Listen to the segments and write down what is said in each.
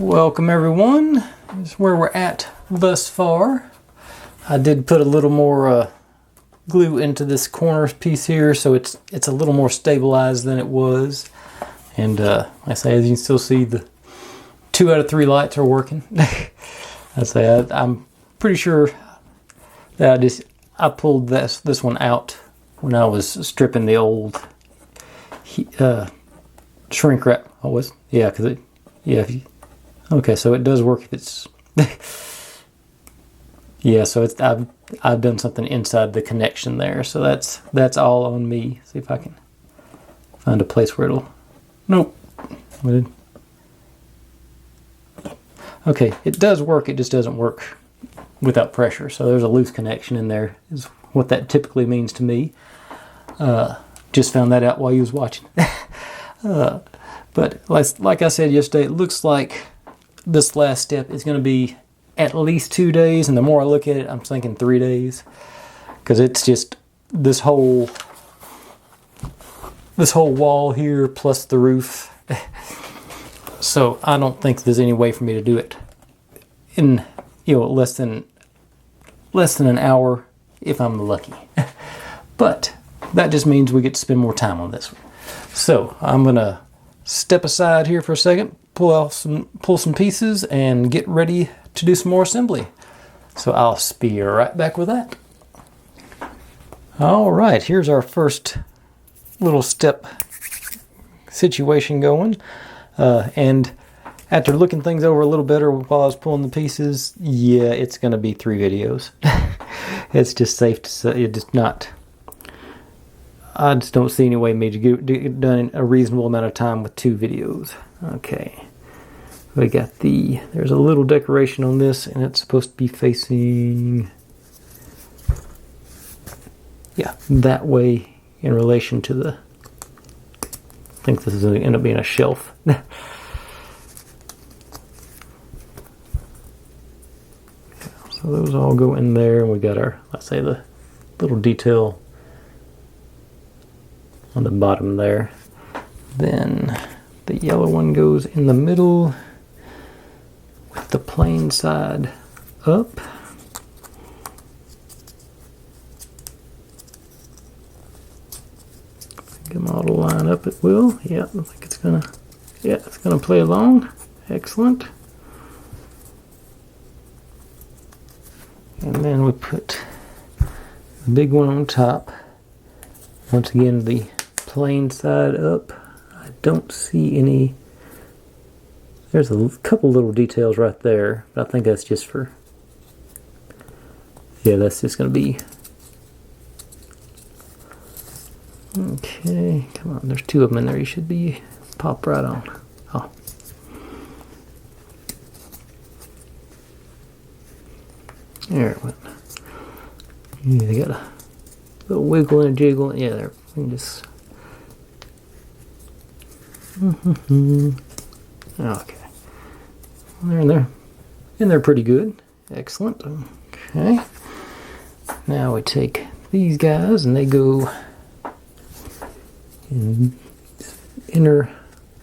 Welcome everyone. This is where we're at thus far. I did put a little more glue into this corner piece here, so it's a little more stabilized than it was. And like I say, as you can still see, the 2 out of 3 lights are working. I'm pretty sure that I pulled this one out when I was stripping the old shrink wrap. Okay, so it does work if it's yeah. So it's I've done something inside the connection there, so that's all on me. See if I can find a place where it'll. Nope. Okay, it does work. It just doesn't work without pressure. So there's a loose connection in there. Is what that typically means to me. Just found that out while you was watching. But like I said yesterday, it looks like this last step is going to be at least 2 days, and the more I look at it, I'm thinking 3 days, because it's just this whole wall here plus the roof. So I don't think there's any way for me to do it in less than an hour if I'm lucky. But that just means we get to spend more time on this one. So I'm gonna step aside here for a second, pull some pieces, and get ready to do some more assembly. So I'll be right back with that. All right, here's our first little step situation going. And after looking things over a little better while I was pulling the pieces, yeah, it's going to be 3 videos. It's just safe to say, I just don't see any way me to get it done in a reasonable amount of time with 2 videos. Okay. We got there's a little decoration on this, and it's supposed to be facing, yeah, that way in relation to the, I think this is going to end up being a shelf. So those all go in there, and we got our, let's say, the little detail on the bottom there. Then the yellow one goes in the middle with the plain side up. Get them all to line up, it will. Yeah, I think it's gonna play along. Excellent. And then we put the big one on top. Once again, the plain side up. I don't see any. There's a couple little details right there, but I think that's just for, yeah, that's just going to be, okay, come on, there's 2 of them in there, you should be, pop right on. Oh. There it went. Yeah, they got a little wiggle and a jiggle, yeah, there, we can just, okay. They're in there pretty good. Excellent. Okay. Now we take these guys, and they go in inner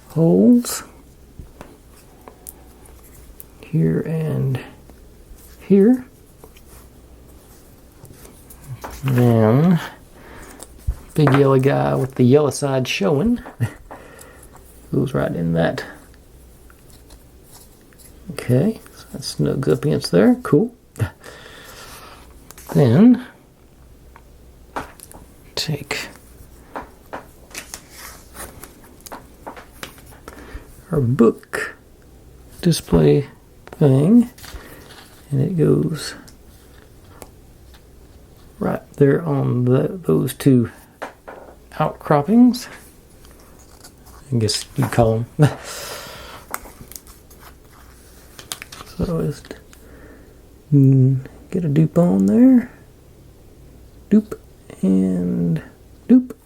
holes here and here. And big yellow guy with the yellow side showing goes right in that. Okay, so that snugs up against there. Cool. Then take our book display thing, and it goes right there on those 2 outcroppings. I guess you'd call them. So just get a dupe on there. Dupe and dupe.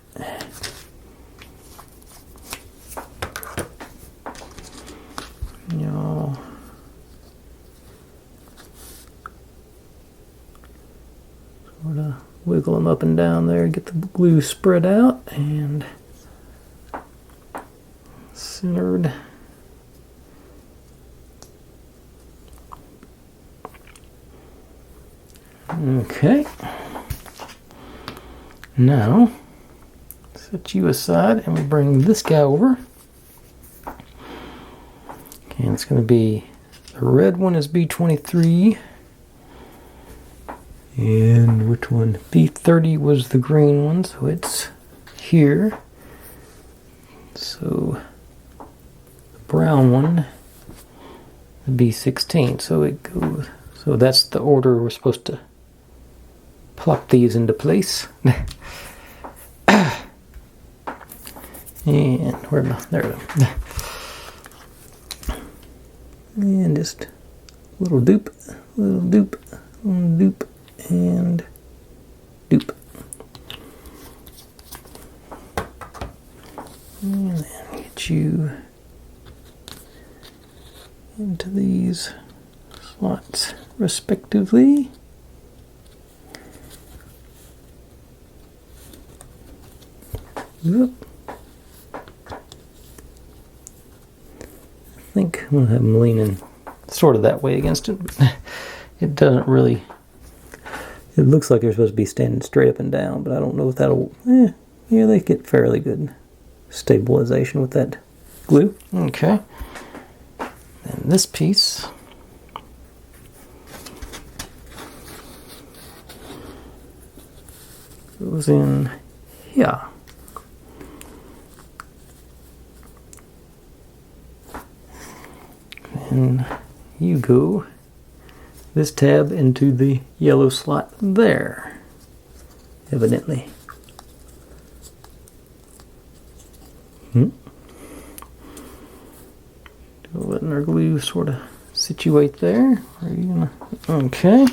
Y'all sort of wiggle them up and down there, get the glue spread out and centered. Okay. Now, set you aside and we bring this guy over. Okay, and it's going to be, the red one is B23. And which one? B30 was the green one, so it's here. So the brown one, B16. So it goes. So that's the order we're supposed to plop these into place. And where am I? There we go. And just a little dupe, little dupe, little dupe, and dupe. And then get you into these slots respectively. Yep. I think I'm going to have them leaning sort of that way against it. It doesn't really, it looks like they're supposed to be standing straight up and down, but I don't know if that'll, yeah, they get fairly good stabilization with that glue. Okay. And this piece goes in here. And you go this tab into the yellow slot there, evidently. Letting our glue sort of situate there. Are you gonna? Okay.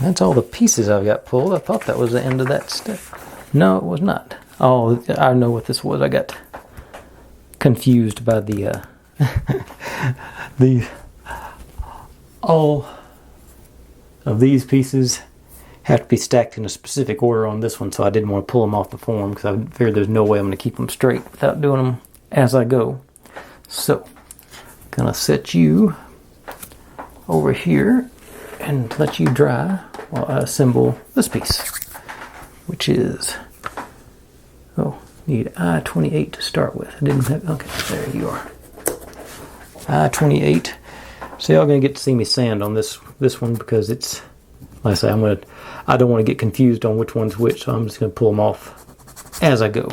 That's all the pieces I've got pulled. I thought that was the end of that step. No, it was not. Oh, I know what this was. I got confused by the all of these pieces have to be stacked in a specific order on this one, so I didn't want to pull them off the form because I figured there's no way I'm going to keep them straight without doing them as I go. So, I'm going to set you over here and let you dry while I assemble this piece, which is, need I-28 to start with. I didn't have, okay, there you are. I-28. So y'all gonna get to see me sand on this one because it's, like I say, I don't want to get confused on which one's which, so I'm just gonna pull them off as I go.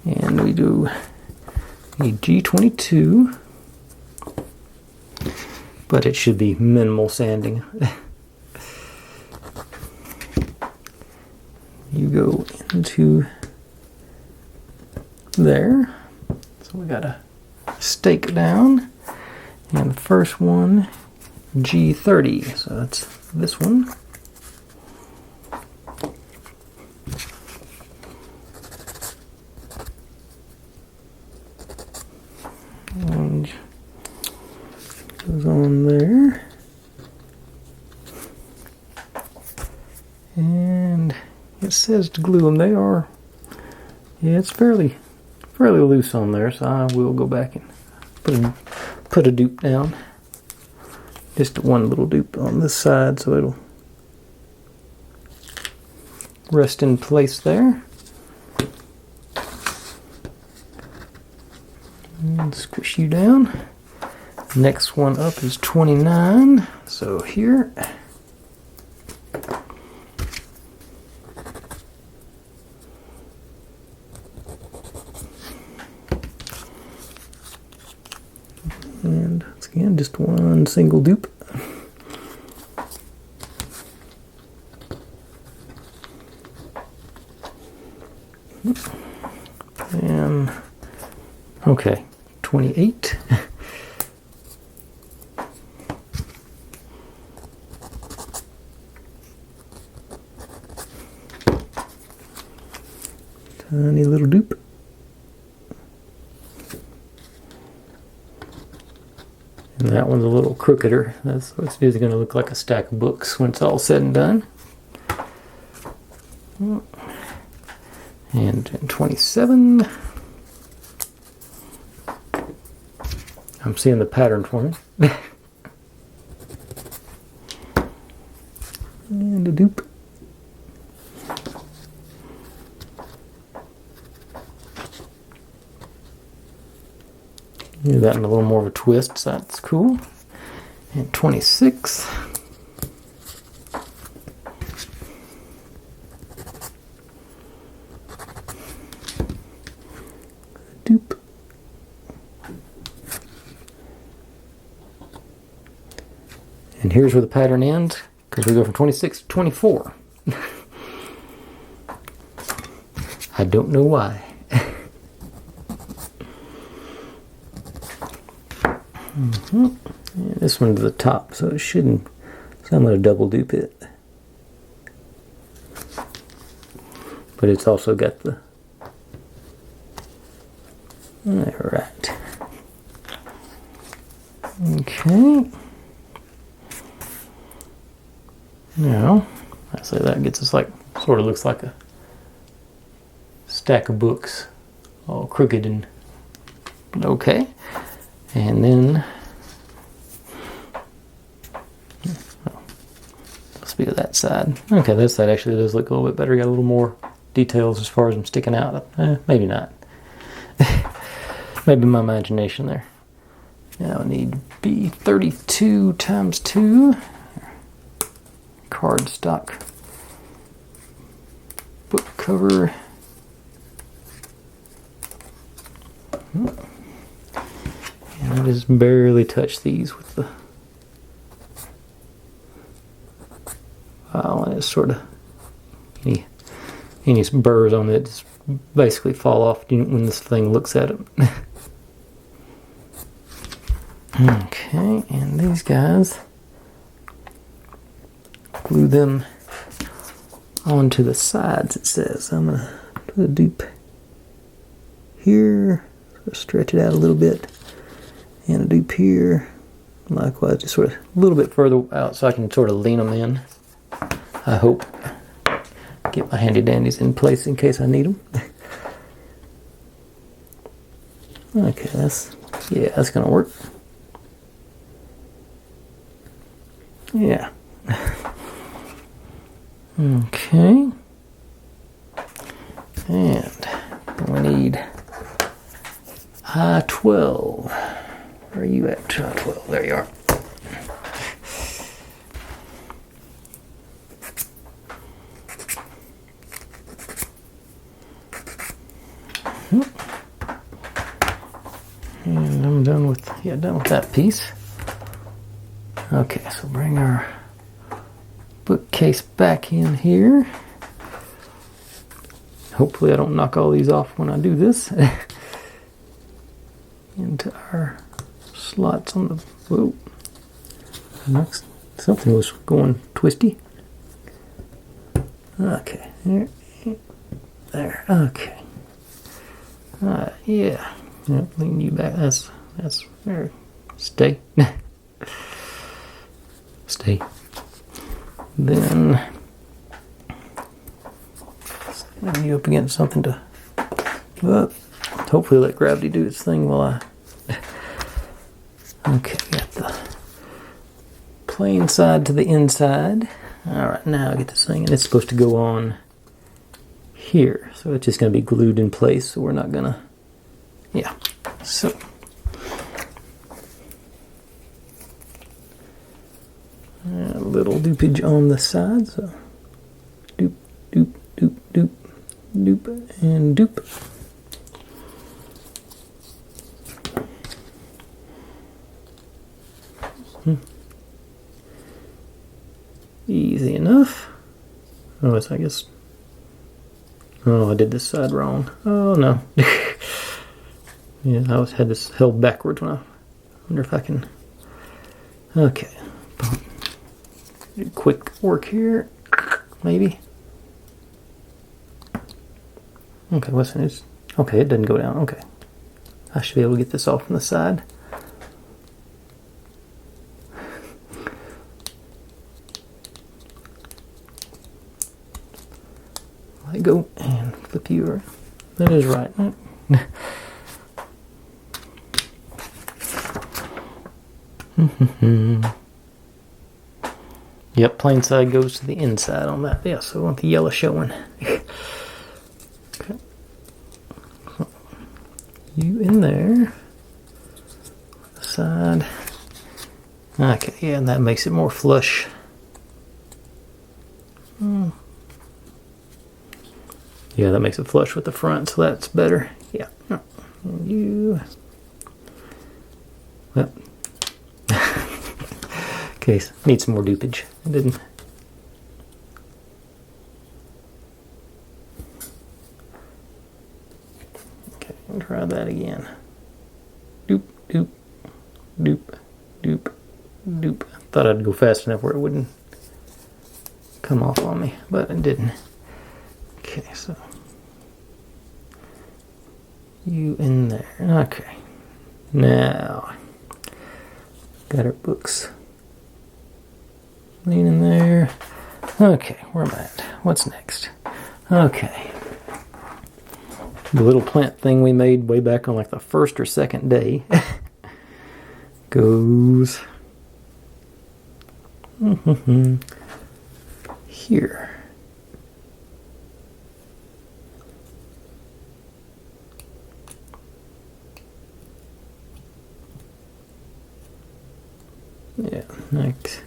And we do a G22, but it should be minimal sanding. You go into there. So we got a stake down. And the first one, G30. So that's this one. And goes on there. And it says to glue them. They are, yeah, it's fairly loose on there, so I will go back and put a dupe down. Just one little dupe on this side so it'll rest in place there. And squish you down. Next one up is 29. So here. And once again, just one single dupe. And okay, 28. Tiny little dupe. And that one's a little crookeder. That's what's going to look like a stack of books when it's all said and done. And 27. I'm seeing the pattern for me. a dupe. Do that in a little more of a twist, so that's cool. And 26. Dupe. And here's where the pattern ends, because we go from 26 to 24. I don't know why. And this one to the top, so it shouldn't. So I'm going to double dupe it. But it's also got the. Alright. Okay. Now, I say that gets us like, sort of looks like a stack of books, all crooked and okay. And then, let's be to that side. Okay, that side actually does look a little bit better. Got a little more details as far as them sticking out. Maybe not. Maybe my imagination there. Now I need B32 times 2. Cardstock book cover. And I just barely touch these with the file, and it's sort of any burrs on it just basically fall off when this thing looks at it. Okay, and these guys, glue them onto the sides, it says. I'm going to put a dupe here, stretch it out a little bit, and a dupe here. Likewise, just sort of a little bit further out so I can sort of lean them in. I hope. Get my handy dandies in place in case I need them. Okay, that's going to work. Yeah. Okay. And we need I-12. Where are you at, I-12? There you are. And I'm done with that piece. Okay, so bring our bookcase back in here. Hopefully I don't knock all these off when I do this. Into our slots on the, whoa. Next, something was going twisty. Okay, there, okay. Yeah, lean you back, that's there. Stay. Stay. Then stand you up against something to hopefully let gravity do its thing while I okay, got the plain side to the inside. Alright, now I get this thing, and it's supposed to go on here, so it's just going to be glued in place, so we're not gonna, yeah, so a little dupage on the side, so doop, doop, doop, doop, doop, and doop. Easy enough. Oh, it's, I guess, oh, I did this side wrong. Oh, no. Yeah, I had this held backwards when I wonder if I can, okay. Do quick work here, maybe. Okay, what's this? Okay, it doesn't go down. Okay, I should be able to get this off on the side. Let go and flip you around. That is right. Yep, plain side goes to the inside on that. Yeah, so we want the yellow showing. Okay. You in there. Side. Okay, yeah, and that makes it more flush. Yeah, that makes it flush with the front, so that's better. Yeah. And you. Well. Okay, need some more dupage. I didn't. Okay, try that again. Doop, doop, doop, doop, doop. Thought I'd go fast enough where it wouldn't come off on me, but it didn't. Okay, so you in there. Okay. Now, got our books. Lean in there. Okay, where am I at? What's next? Okay. The little plant thing we made way back on like the first or second day goes here. Yeah, next.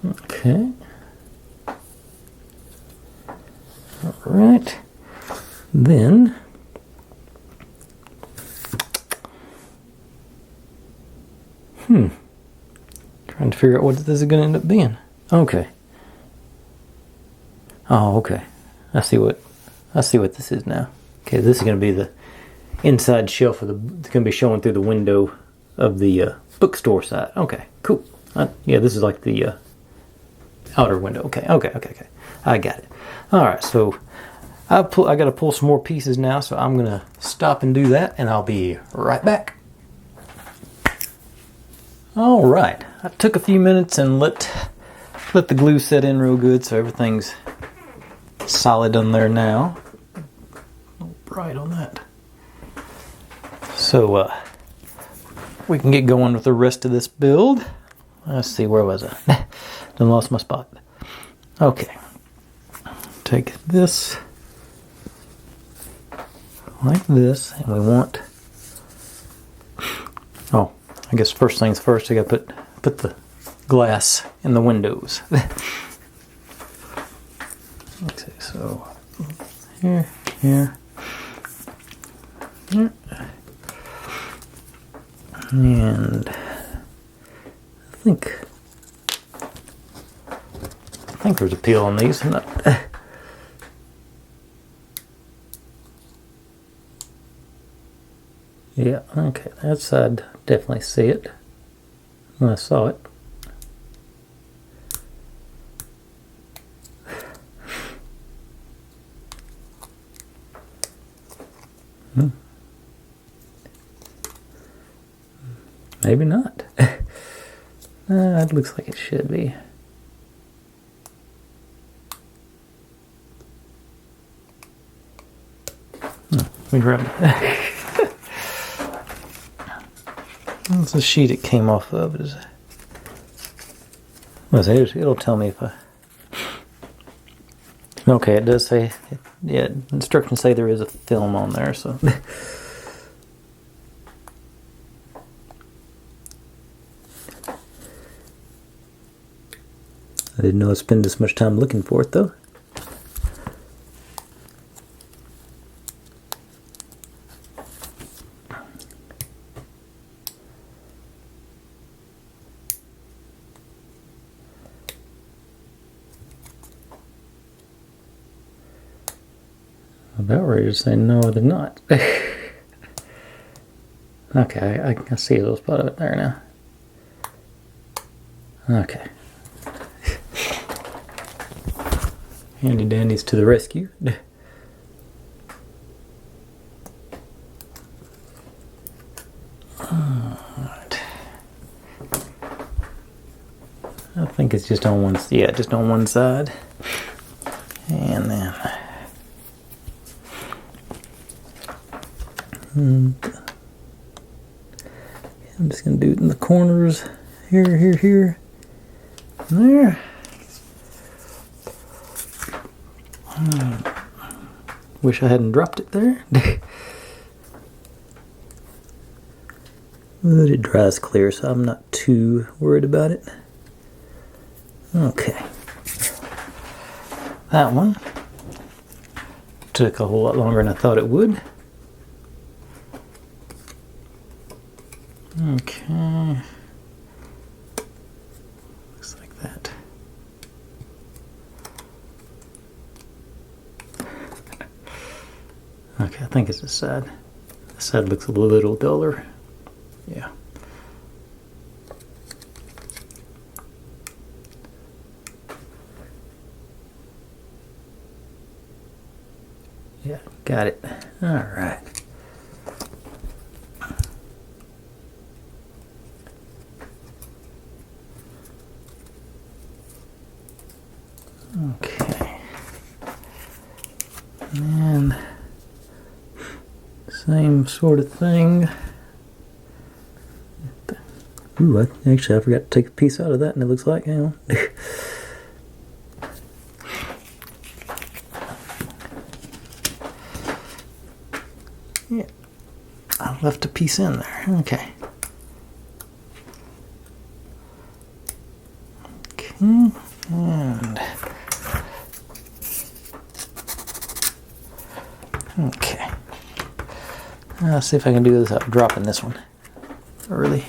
Okay. All right. Then trying to figure out what this is going to end up being. Okay. Oh, okay. I see what this is now. Okay, this is going to be the inside shelf of it's going to be showing through the window of the bookstore side. Okay, cool. Yeah, this is like the outer window. Okay. I got it. All right, so I got to pull some more pieces now, so I'm going to stop and do that, and I'll be right back. All right, I took a few minutes and let the glue set in real good, so everything's solid on there now. Bright on that. So we can get going with the rest of this build. Let's see, where was I? Done lost my spot. Okay. Take this like this, and we want. Oh, I guess first things first. I gotta put the glass in the windows. Okay, so here, and I think there's a peel on these. I'm not. Yeah, okay, that side definitely see it. When I saw it. Maybe not. It looks like it should be. We grabbed it. That's the sheet it came off of. It'll tell me if I. Okay, it does say. Yeah, instructions say there is a film on there, so. I didn't know I'd spend this much time looking for it, though. I'm about ready to say no, they're not. Okay, I can see a little spot of it there now. Okay. Handy dandies to the rescue. Alright. I think it's just on one, yeah, just on one side. And then I'm just going to do it in the corners. Here. There. Wish I hadn't dropped it there. But it dries clear, so I'm not too worried about it. Okay. That one took a whole lot longer than I thought it would. Okay. Looks like that. Okay, I think it's this side. This side looks a little duller. Yeah. Yeah, got it. All right. Okay. And same sort of thing. Ooh, actually I forgot to take a piece out of that, and it looks like, hang on. Yeah, I left a piece in there. Okay. Okay, and okay. I'll see if I can do this without dropping this one early.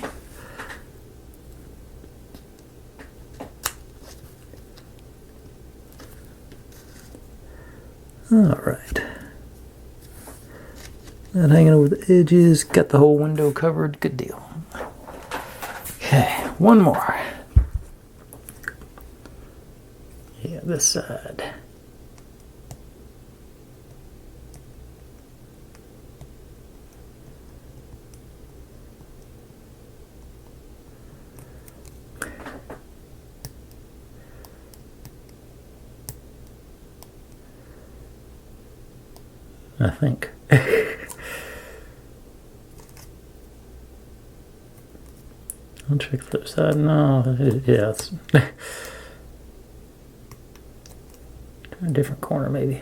Alright. That hanging over the edges, got the whole window covered, good deal. Okay, one more. Yeah, this side. I think. I'll check the other side. No, yeah, it's a different corner maybe.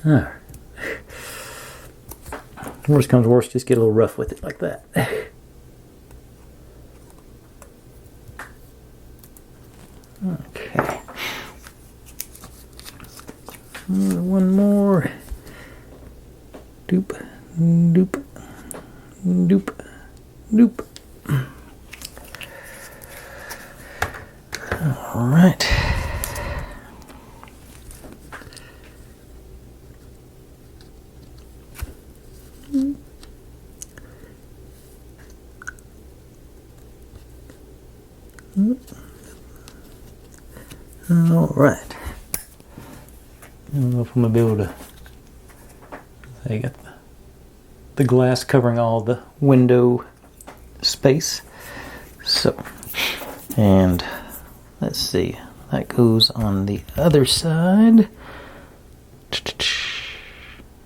Alright. Worst comes to worst, just get a little rough with it like that. Okay. One more. Doop, doop, doop, doop. All right. All right. I don't know if I'm gonna be able to. I got the glass covering all the window space. So, and let's see, that goes on the other side.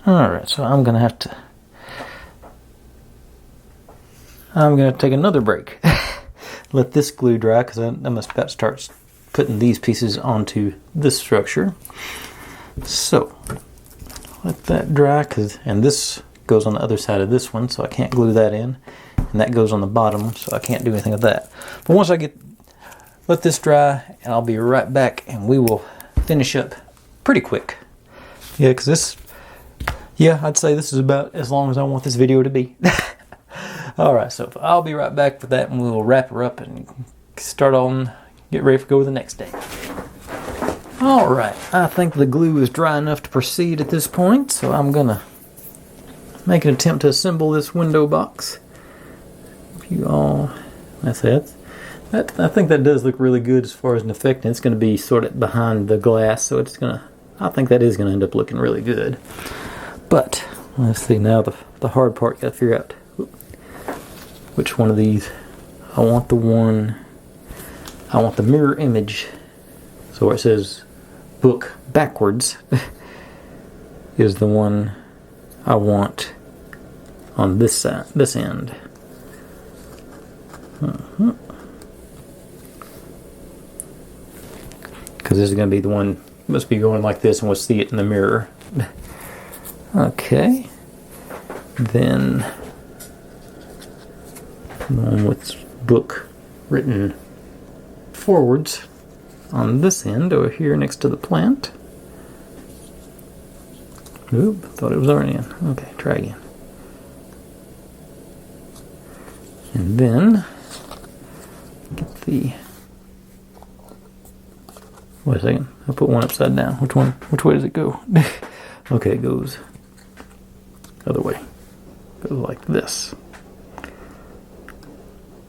All right, so I'm gonna take another break. Let this glue dry, because I'm about to start putting these pieces onto this structure. So let that dry, and this goes on the other side of this one, so I can't glue that in, and that goes on the bottom, so I can't do anything with that. But once I let this dry, and I'll be right back, and we will finish up pretty quick. Yeah, because I'd say this is about as long as I want this video to be. Alright, so I'll be right back for that, and we'll wrap her up and get ready for go the next day. Alright, I think the glue is dry enough to proceed at this point, so I'm gonna make an attempt to assemble this window box. That's it. I think that does look really good as far as an effect, and it's gonna be sort of behind the glass, so I think that is gonna end up looking really good. But let's see, now the hard part, you gotta figure out which one of these. I want the mirror image. So where it says book backwards is the one I want on this side, this end. Because this is going to be the one, must be going like this, and we'll see it in the mirror. Okay. Then the one with book written forwards on this end over here next to the plant. Oop, thought it was already in. Okay, try again. And then get the. Wait a second. I put one upside down. Which one? Which way does it go? Okay, it goes other way. It goes like this.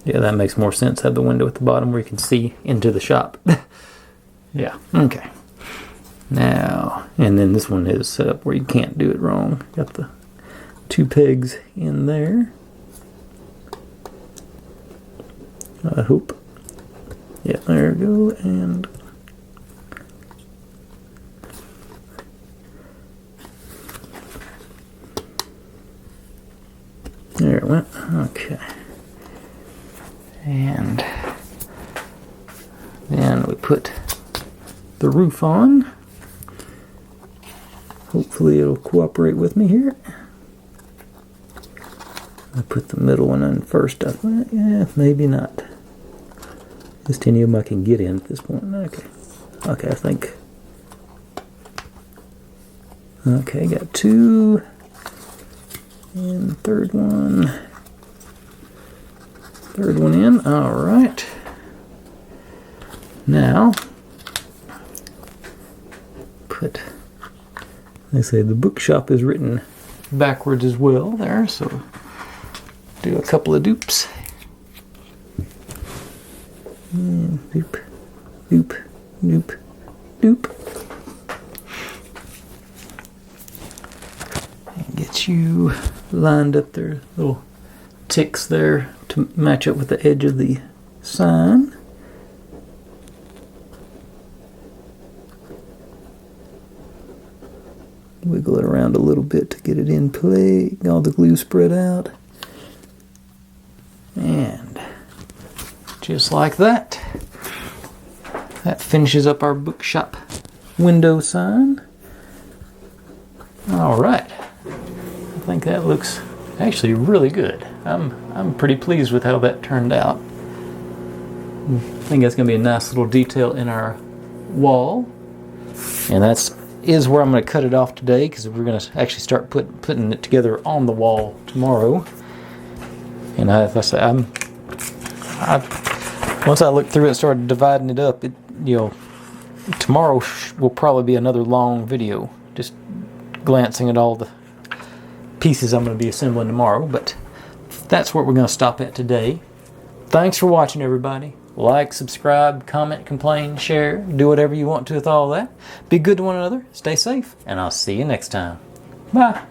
Yeah, that makes more sense. Have the window at the bottom where you can see into the shop. Yeah. Okay. Now, and then this one is set up where you can't do it wrong. Got the 2 pegs in there. I hope. Yeah, there we go. And there it went. Okay. And then we put the roof on. Hopefully it'll cooperate with me here. I put the middle one on first. I thought, yeah, maybe not. Just any of them I can get in at this point. Okay. Okay, I think. Okay, got 2. And third one in. All right. Now, they say the bookshop is written backwards as well there, so do a couple of dupes. And doop, doop, doop, doop. And get you lined up there, little ticks there to match up with the edge of the sign. Wiggle it around a little bit to get it in play, all the glue spread out. And just like that, that finishes up our bookshop window sign. All right, I think that looks actually really good. I'm pretty pleased with how that turned out. I think that's going to be a nice little detail in our wall, and is where I'm going to cut it off today, because we're going to actually start putting it together on the wall tomorrow. And as I say, once I looked through it and started dividing it up, tomorrow will probably be another long video, just glancing at all the pieces I'm going to be assembling tomorrow. But that's what we're going to stop at today. Thanks for watching, everybody. Like, subscribe, comment, complain, share, do whatever you want to with all that. Be good to one another, stay safe, and I'll see you next time. Bye.